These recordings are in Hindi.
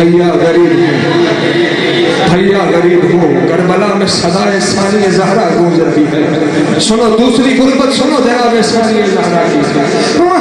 भैया गरीब हूँ, भैया गरीब हूँ, करबला में सदाए सानी ज़हरा गूंज रही है। सुनो दूसरी गुरबत सुनो जनाब सानी ज़हरा की।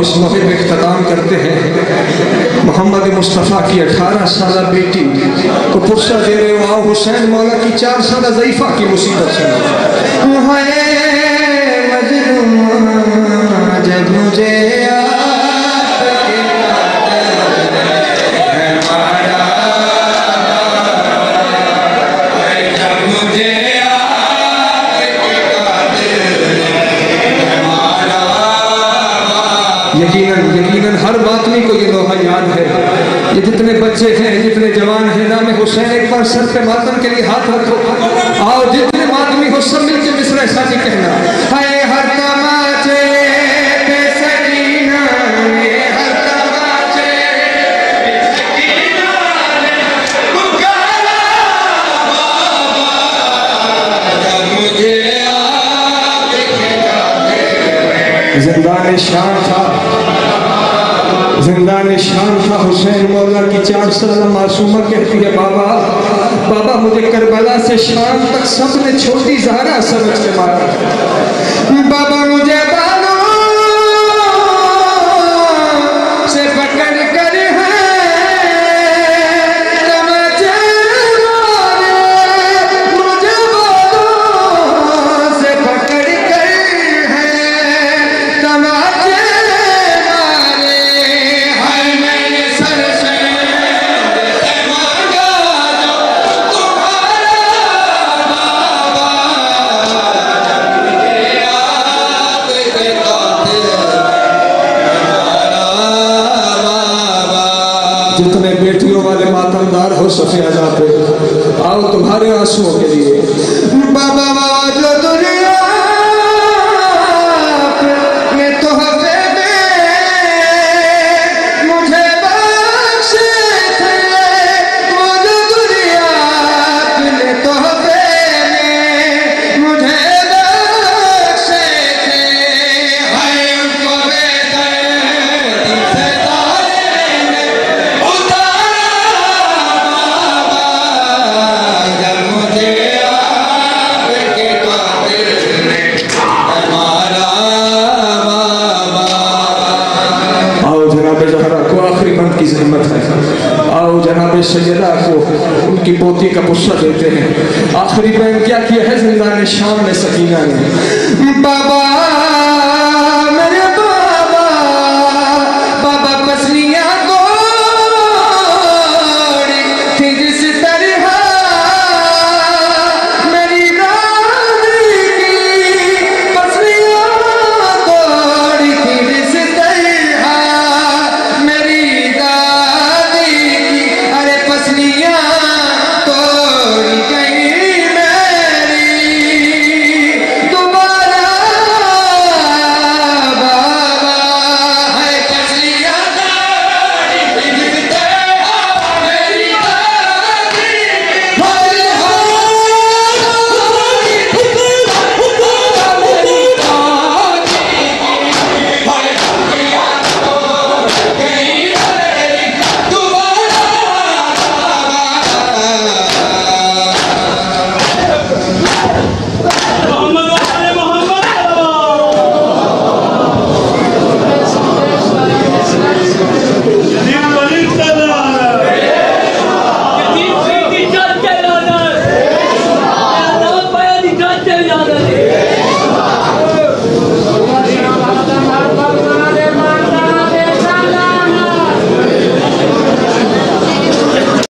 आओ इस मौके में इख्तिताम करते हैं। मोहम्मद मुस्तफ़ा की 18 साल बेटी को पुरसा दे रहे हो। आओ हुसैन मौला की 4 साल ज़ईफ़ा की मुसीबत सुनो। जब मुझे यकीनन हर बातमी को ये लोहा याद है। ये जितने बच्चे हैं, जितने जवान हैं, नाम हुसैन एक बार सर पे मातम के लिए हाथ रखो। और जितने मातमी हो सब मिलकर मिसरा साथी कहना, हाय हर तमाचे पे सकीना, हर तमाचे पे सकीना ने पुकारा बाबा, मुझे जिंदान शान था, जिंदान शान था हुसैन मौला की 4 साल मासूमा कहती है, बाबा बाबा मुझे करबला से शाम तक सबने छोटी ज़हरा समझ के मारा। बाबा मुझे बालों से पकड़ कर है तमाचे मारे, मुझे बालों से पकड़ कर है तमाचे जितने बेटियों वाले मातमदार हो सफिया पे आओ तुम्हारे आंसुओं के लिए। बाबा जो दुनिया में तोहफे में मुझे बख्शे थे, वो जो दुनिया में तोहफे में मुझे बख्शे थे, हाय उनको की ज़हमत है। आओ जनाब सैयदा को उनकी पोती का पुस्सा देते हैं। आखिरी बयान क्या किया है जिंदान शाम में सकीना ने, बाबा